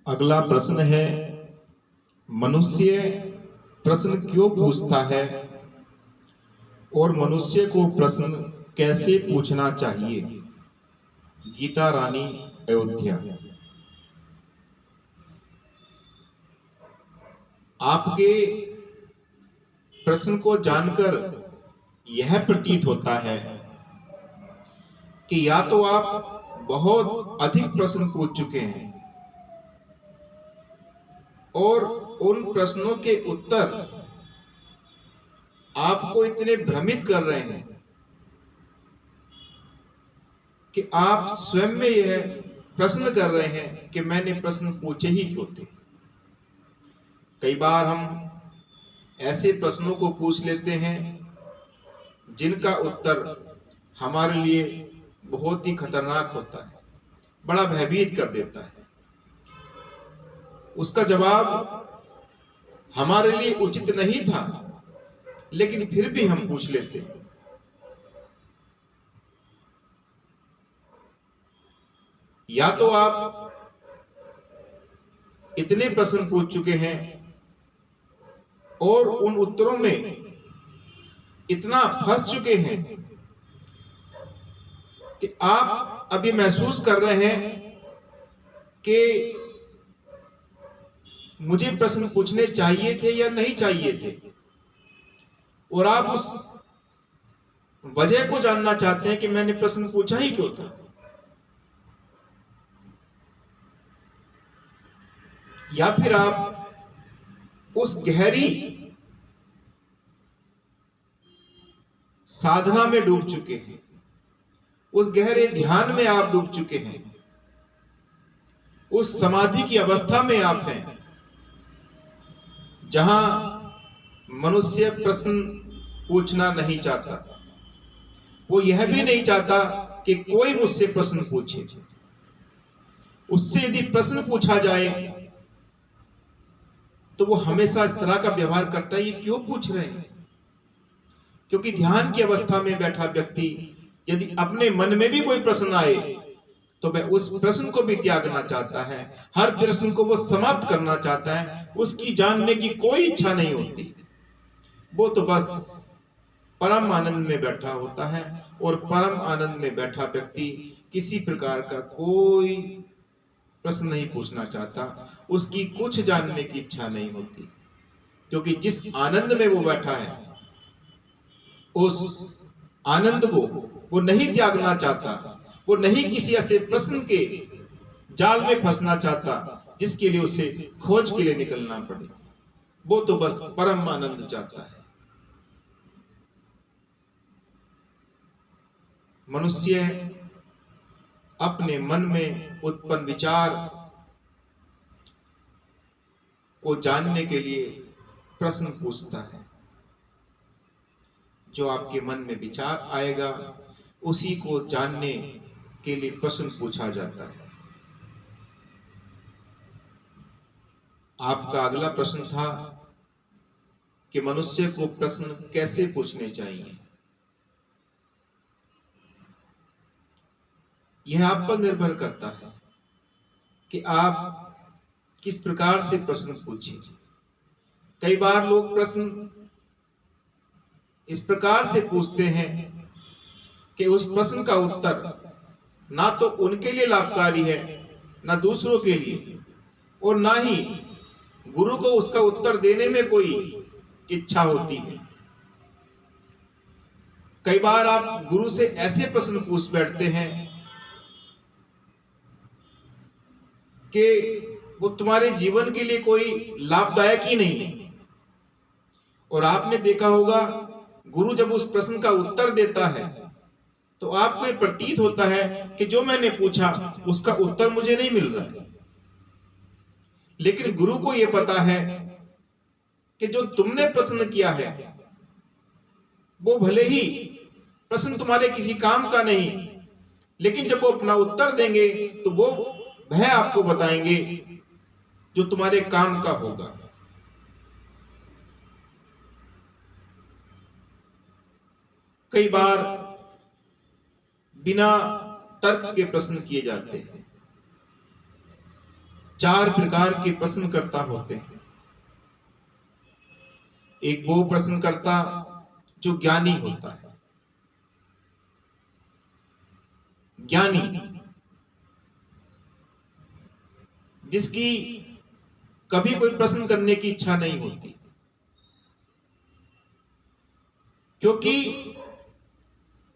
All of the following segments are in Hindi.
अगला प्रश्न है, मनुष्य प्रश्न क्यों पूछता है और मनुष्य को प्रश्न कैसे पूछना चाहिए। गीता रानी, अयोध्या। आपके प्रश्न को जानकर यह प्रतीत होता है कि या तो आप बहुत अधिक प्रश्न पूछ चुके हैं और उन प्रश्नों के उत्तर आपको इतने भ्रमित कर रहे हैं कि आप स्वयं में यह प्रश्न कर रहे हैं कि मैंने प्रश्न पूछे ही क्यों थे। कई बार हम ऐसे प्रश्नों को पूछ लेते हैं जिनका उत्तर हमारे लिए बहुत ही खतरनाक होता है, बड़ा भयभीत कर देता है। उसका जवाब हमारे लिए उचित नहीं था, लेकिन फिर भी हम पूछ लेते हैं। या तो आप इतने प्रश्न पूछ चुके हैं और उन उत्तरों में इतना फंस चुके हैं कि आप अभी महसूस कर रहे हैं कि मुझे प्रश्न पूछने चाहिए थे या नहीं चाहिए थे, और आप उस वजह को जानना चाहते हैं कि मैंने प्रश्न पूछा ही क्यों था। या फिर आप उस गहरी साधना में डूब चुके हैं, उस गहरे ध्यान में आप डूब चुके हैं, उस समाधि की अवस्था में आप हैं जहां मनुष्य प्रश्न पूछना नहीं चाहता। वो यह भी नहीं चाहता कि कोई मुझसे प्रश्न पूछे। उससे यदि प्रश्न पूछा जाए तो वो हमेशा इस तरह का व्यवहार करता है, ये क्यों पूछ रहे हैं। क्योंकि ध्यान की अवस्था में बैठा व्यक्ति यदि अपने मन में भी कोई प्रश्न आए तो वह उस प्रश्न को भी त्यागना चाहता है, हर प्रश्न को वो समाप्त करना चाहता है। उसकी जानने की कोई इच्छा नहीं होती, वो तो बस परम आनंद में बैठा होता है। और परम आनंद में बैठा व्यक्ति किसी प्रकार का कोई प्रश्न नहीं पूछना चाहता, उसकी कुछ जानने की इच्छा नहीं होती, क्योंकि जिस आनंद में वो बैठा है उस आनंद को वो नहीं त्यागना चाहता। वो नहीं किसी ऐसे प्रश्न के जाल में फंसना चाहता जिसके लिए उसे खोज के लिए निकलना पड़े। वो तो बस परम आनंद चाहता है। मनुष्य अपने मन में उत्पन्न विचार को जानने के लिए प्रश्न पूछता है। जो आपके मन में विचार आएगा उसी को जानने के लिए प्रश्न पूछा जाता है। आपका अगला प्रश्न था कि मनुष्य को प्रश्न कैसे पूछने चाहिए। यह आप पर निर्भर करता है कि आप किस प्रकार से प्रश्न पूछें। कई बार लोग प्रश्न इस प्रकार से पूछते हैं कि उस प्रश्न का उत्तर ना तो उनके लिए लाभकारी है, ना दूसरों के लिए, और ना ही गुरु को उसका उत्तर देने में कोई इच्छा होती है। कई बार आप गुरु से ऐसे प्रश्न पूछ बैठते हैं कि वो तुम्हारे जीवन के लिए कोई लाभदायक ही नहीं है। और आपने देखा होगा, गुरु जब उस प्रश्न का उत्तर देता है तो आपको प्रतीत होता है कि जो मैंने पूछा उसका उत्तर मुझे नहीं मिल रहा है। लेकिन गुरु को यह पता है कि जो तुमने प्रश्न किया है वो भले ही प्रश्न तुम्हारे किसी काम का नहीं, लेकिन जब वो अपना उत्तर देंगे तो वो वह आपको बताएंगे जो तुम्हारे काम का होगा। कई बार बिना तर्क के प्रश्न किए जाते हैं। चार प्रकार के प्रश्नकर्ता होते हैं। एक वो प्रश्नकर्ता जो ज्ञानी होता है, ज्ञानी, जिसकी कभी कोई प्रश्न करने की इच्छा नहीं होती, क्योंकि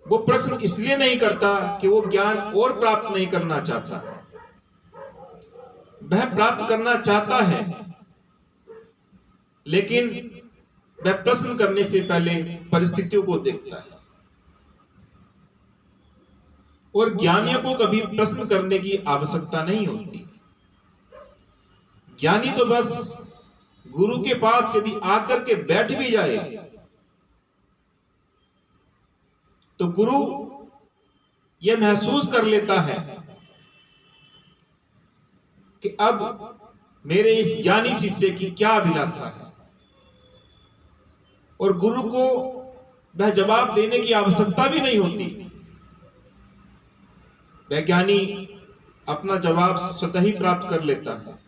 वो प्रश्न इसलिए नहीं करता कि वो ज्ञान और प्राप्त नहीं करना चाहता, वह प्राप्त करना चाहता है, लेकिन वह प्रश्न करने से पहले परिस्थितियों को देखता है। और ज्ञानियों को कभी प्रश्न करने की आवश्यकता नहीं होती। ज्ञानी तो बस गुरु के पास यदि आकर के बैठ भी जाए तो गुरु यह महसूस कर लेता है कि अब मेरे इस ज्ञानी शिष्य की क्या अभिलाषा है, और गुरु को वह जवाब देने की आवश्यकता भी नहीं होती। वह ज्ञानी अपना जवाब स्वतः ही प्राप्त कर लेता है।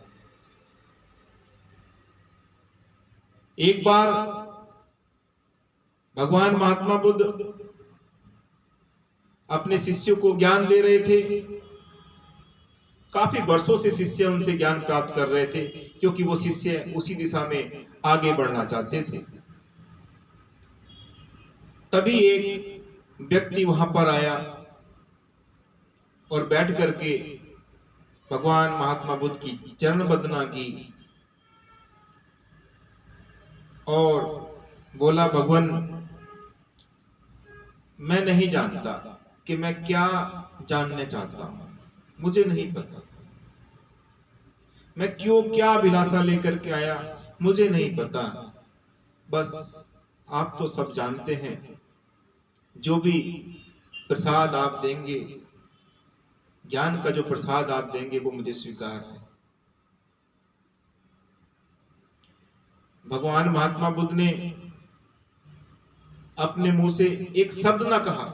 एक बार भगवान महात्मा बुद्ध अपने शिष्यों को ज्ञान दे रहे थे। काफी वर्षों से शिष्य उनसे ज्ञान प्राप्त कर रहे थे, क्योंकि वो शिष्य उसी दिशा में आगे बढ़ना चाहते थे। तभी एक व्यक्ति वहां पर आया और बैठ करके भगवान महात्मा बुद्ध की चरण वंदना की और बोला, भगवान, मैं नहीं जानता कि मैं क्या जानने चाहता हूं, मुझे नहीं पता। मैं क्यों क्या अभिलाषा लेकर के आया, मुझे नहीं पता। बस आप तो सब जानते हैं, जो भी प्रसाद आप देंगे, ज्ञान का जो प्रसाद आप देंगे, वो मुझे स्वीकार है। भगवान महात्मा बुद्ध ने अपने मुंह से एक शब्द ना कहा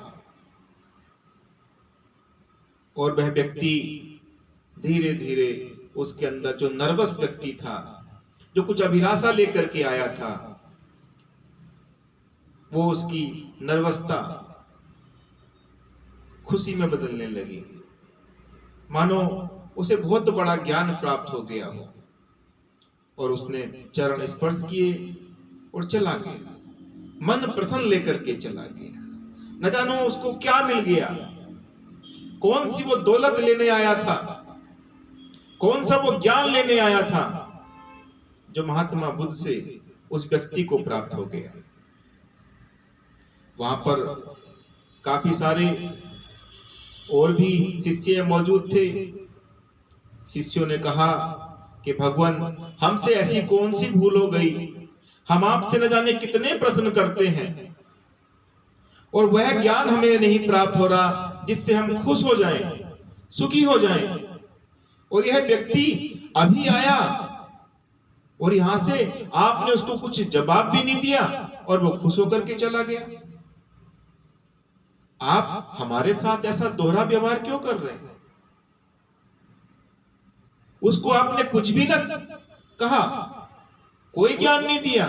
और वह व्यक्ति धीरे धीरे, उसके अंदर जो नर्वस व्यक्ति था, जो कुछ अभिलाषा लेकर के आया था, वो उसकी नर्वसता खुशी में बदलने लगी, मानो उसे बहुत बड़ा ज्ञान प्राप्त हो गया हो। और उसने चरण स्पर्श किए और चला गया, मन प्रसन्न लेकर के चला गया। न जानो उसको क्या मिल गया, कौन सी वो दौलत लेने आया था, कौन सा वो ज्ञान लेने आया था, जो महात्मा बुद्ध से उस व्यक्ति को प्राप्त हो गया। वहां पर काफी सारे और भी शिष्य मौजूद थे। शिष्यों ने कहा कि भगवान, हमसे ऐसी कौन सी भूल हो गई, हम आपसे न जाने कितने प्रश्न करते हैं और वह ज्ञान हमें नहीं प्राप्त हो रहा जिससे हम खुश हो जाएं, सुखी हो जाएं। और यह व्यक्ति अभी आया और यहां से आपने उसको कुछ जवाब भी नहीं दिया और वो खुश होकर के चला गया। आप हमारे साथ ऐसा दोहरा व्यवहार क्यों कर रहे हैं? उसको आपने कुछ भी न कहा, कोई ज्ञान नहीं दिया,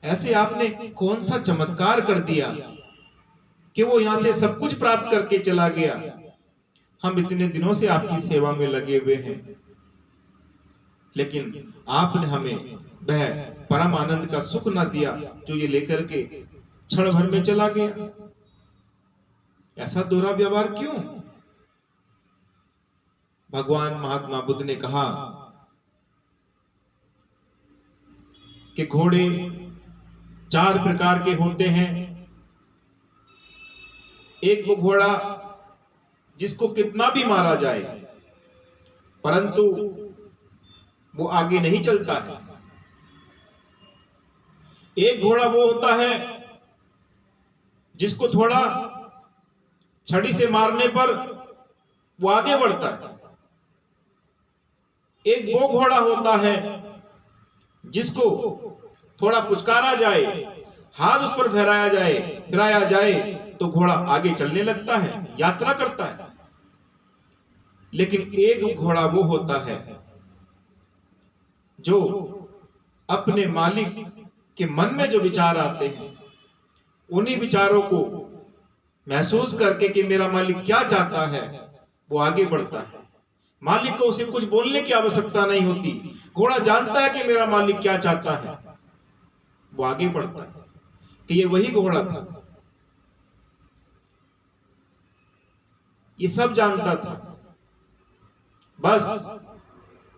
ऐसे आपने कौन सा चमत्कार कर दिया कि वो यहां से सब कुछ प्राप्त करके चला गया। हम इतने दिनों से आपकी सेवा में लगे हुए हैं, लेकिन आपने हमें वह परम आनंद का सुख ना दिया जो ये लेकर के क्षण भर में चला गया। ऐसा दोहरा व्यवहार क्यों? भगवान महात्मा बुद्ध ने कहा कि घोड़े चार प्रकार के होते हैं। एक वो घोड़ा जिसको कितना भी मारा जाए परंतु वो आगे नहीं चलता है। एक घोड़ा वो होता है जिसको थोड़ा छड़ी से मारने पर वो आगे बढ़ता है। एक वो घोड़ा होता है जिसको थोड़ा पुचकारा जाए, हाथ उस पर फिराया जाए तो घोड़ा आगे चलने लगता है, यात्रा करता है। लेकिन एक घोड़ा वो होता है जो अपने मालिक के मन में जो विचार आते हैं, उन्हीं विचारों को महसूस करके कि मेरा मालिक क्या चाहता है, वो आगे बढ़ता है। मालिक को उसे कुछ बोलने की आवश्यकता नहीं होती। घोड़ा जानता है कि मेरा मालिक क्या चाहता है, वो आगे बढ़ता है। कि ये वही घोड़ा था, ये सब जानता था, बस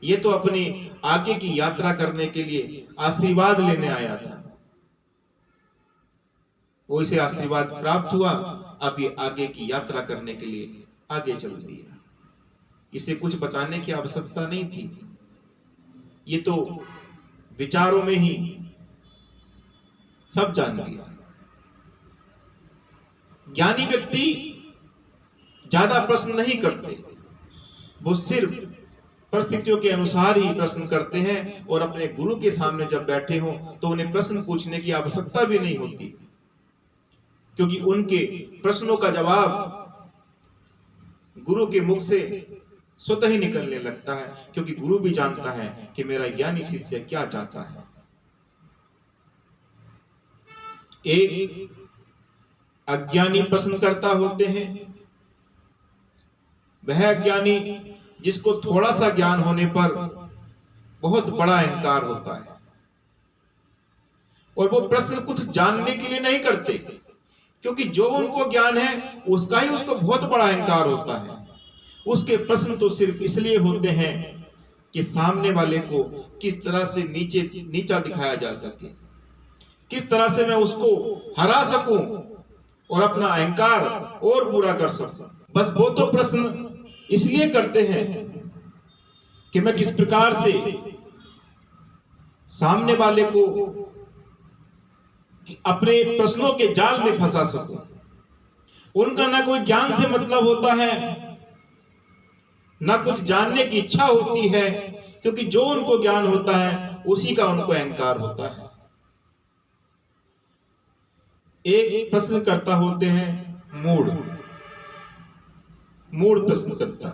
ये तो अपनी आगे की यात्रा करने के लिए आशीर्वाद लेने आया था। वो इसे आशीर्वाद प्राप्त हुआ, अब ये आगे की यात्रा करने के लिए आगे चल दिया। इसे कुछ बताने की आवश्यकता नहीं थी, ये तो विचारों में ही सब जान लिया। ज्ञानी व्यक्ति ज्यादा प्रश्न नहीं करते, वो सिर्फ परिस्थितियों के अनुसार ही प्रश्न करते हैं, और अपने गुरु के सामने जब बैठे हो तो उन्हें प्रश्न पूछने की आवश्यकता भी नहीं होती, क्योंकि उनके प्रश्नों का जवाब गुरु के मुख से स्वतः ही निकलने लगता है, क्योंकि गुरु भी जानता है कि मेरा ज्ञानी शिष्य क्या चाहता है। एक अज्ञानी प्रश्नकर्ता होते हैं, वह अज्ञानी जिसको थोड़ा सा ज्ञान होने पर बहुत बड़ा अहंकार होता है, और वो प्रश्न कुछ जानने के लिए नहीं करते, क्योंकि जो उनको ज्ञान है उसका ही उसको बहुत बड़ा अहंकार होता है। उसके प्रश्न तो सिर्फ इसलिए होते हैं कि सामने वाले को किस तरह से नीचा दिखाया जा सके, किस तरह से मैं उसको हरा सकूं और अपना अहंकार और पूरा कर सकूं। बस वो तो प्रश्न इसलिए करते हैं कि मैं किस प्रकार से सामने वाले को अपने प्रश्नों के जाल में फंसा सकूं। उनका ना कोई ज्ञान से मतलब होता है, ना कुछ जानने की इच्छा होती है, क्योंकि जो उनको ज्ञान होता है उसी का उनको अहंकार होता है। एक प्रश्न करता होते हैं मूढ़ प्रश्न करता,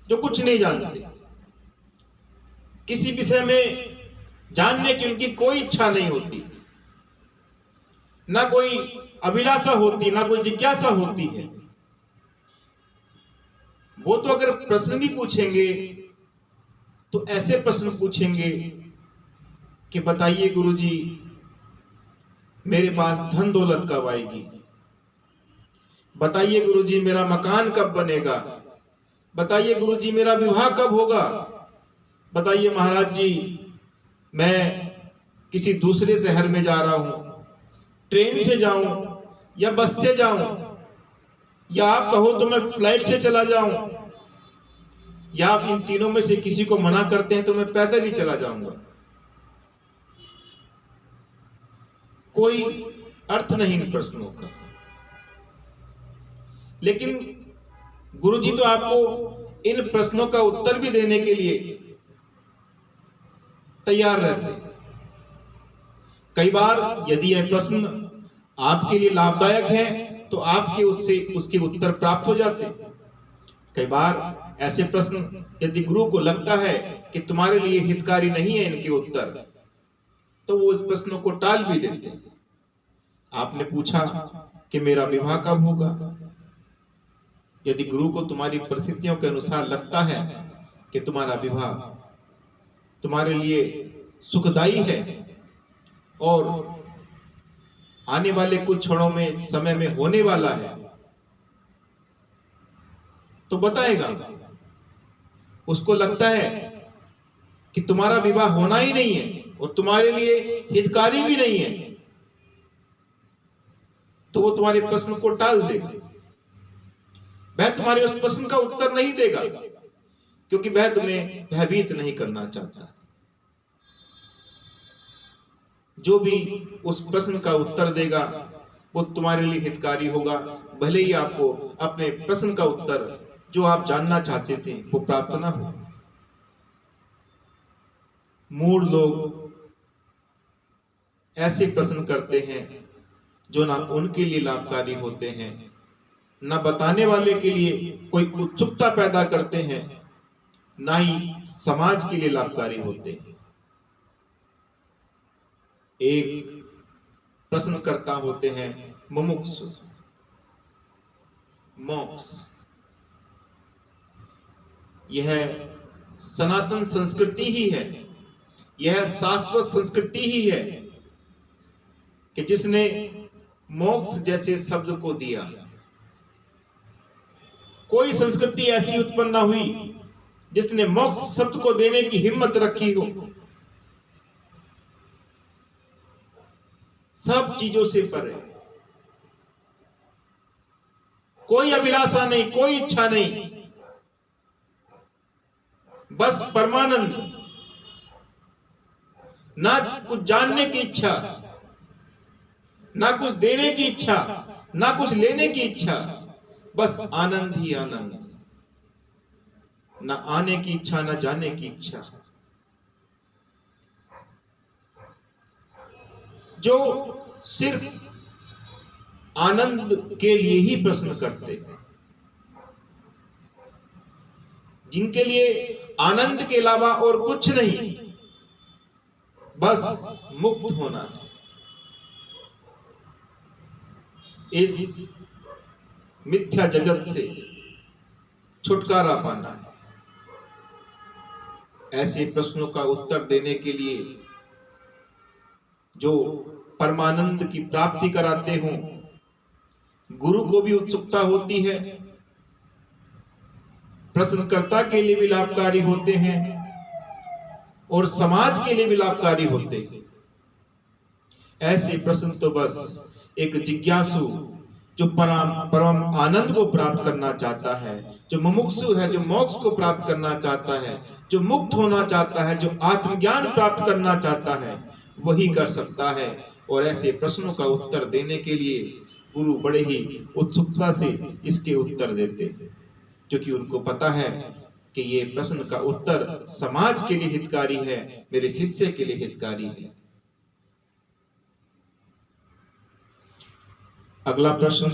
जो कुछ नहीं जानते, किसी विषय में जानने की उनकी कोई इच्छा नहीं होती, ना कोई अभिलाषा होती, ना कोई जिज्ञासा होती है। वो तो अगर प्रश्न भी पूछेंगे तो ऐसे प्रश्न पूछेंगे कि बताइए गुरुजी, मेरे पास धन दौलत कब आएगी, बताइए गुरुजी मेरा मकान कब बनेगा, बताइए गुरुजी मेरा विवाह कब होगा, बताइए महाराज जी मैं किसी दूसरे शहर में जा रहा हूं, ट्रेन से जाऊं या बस से जाऊं, या आप कहो तो मैं फ्लाइट से चला जाऊं, या आप इन तीनों में से किसी को मना करते हैं तो मैं पैदल ही चला जाऊंगा। कोई अर्थ नहीं इन प्रश्नों का, लेकिन गुरुजी तो आपको इन प्रश्नों का उत्तर भी देने के लिए तैयार रहते हैं। कई बार यदि यह प्रश्न आपके लिए लाभदायक है तो आपके उसके उत्तर प्राप्त हो जाते हैं। कई बार ऐसे प्रश्न यदि गुरु को लगता है कि तुम्हारे लिए हितकारी नहीं है इनके उत्तर, तो वो उस प्रश्नों को टाल भी देते हैं। आपने पूछा कि मेरा विवाह कब होगा, यदि गुरु को तुम्हारी परिस्थितियों के अनुसार लगता है कि तुम्हारा विवाह तुम्हारे लिए सुखदायी है और आने वाले कुछ क्षणों में समय में होने वाला है, तो बताएगा। उसको लगता है कि तुम्हारा विवाह होना ही नहीं है और तुम्हारे लिए हितकारी भी नहीं है, तो वो तुम्हारे प्रश्न को टाल देगा। वह तुम्हारे उस प्रश्न का उत्तर नहीं देगा, क्योंकि वह तुम्हें भयभीत नहीं करना चाहता। जो भी उस प्रश्न का उत्तर देगा वो तुम्हारे लिए हितकारी होगा, भले ही आपको अपने प्रश्न का उत्तर जो आप जानना चाहते थे वो प्राप्त ना हो। मूढ़ लोग ऐसे प्रश्न करते हैं जो ना उनके लिए लाभकारी होते हैं, ना बताने वाले के लिए कोई उत्सुकता पैदा करते हैं, ना ही समाज के लिए लाभकारी होते हैं। एक प्रश्नकर्ता होते हैं मुमुक्षु, मोक्ष। यह सनातन संस्कृति ही है, यह शाश्वत संस्कृति ही है कि जिसने मोक्ष जैसे शब्द को दिया। कोई संस्कृति ऐसी उत्पन्न ना हुई जिसने मोक्ष शब्द को देने की हिम्मत रखी हो। सब चीजों से परे, कोई अभिलाषा नहीं, कोई इच्छा नहीं, बस परमानंद। ना कुछ जानने की इच्छा, ना कुछ देने की इच्छा, ना कुछ लेने की इच्छा, बस आनंद ही आनंद। ना आने की इच्छा, ना जाने की इच्छा। जो सिर्फ आनंद के लिए ही प्रश्न करते हैं, जिनके लिए आनंद के अलावा और कुछ नहीं, बस मुक्त होना है, इस मिथ्या जगत से छुटकारा पाना है। ऐसे प्रश्नों का उत्तर देने के लिए जो परमानंद की प्राप्ति कराते हों, गुरु को भी उत्सुकता होती है, प्रश्नकर्ता के लिए भी लाभकारी होते हैं और समाज के लिए भी लाभकारी होते हैं। ऐसे प्रश्न तो बस एक जिज्ञासु जो परम आनंद को प्राप्त करना चाहता है, जो मुमुक्षु है, जो मोक्ष को प्राप्त करना चाहता है, जो मुक्त होना चाहता है, जो आत्मज्ञान प्राप्त करना चाहता है, वही कर सकता है। और ऐसे प्रश्नों का उत्तर देने के लिए गुरु बड़े ही उत्सुकता से इसके उत्तर देते हैं, क्योंकि उनको पता है कि ये प्रश्न का उत्तर समाज के लिए हितकारी है, मेरे शिष्य के लिए हितकारी है। अगला प्रश्न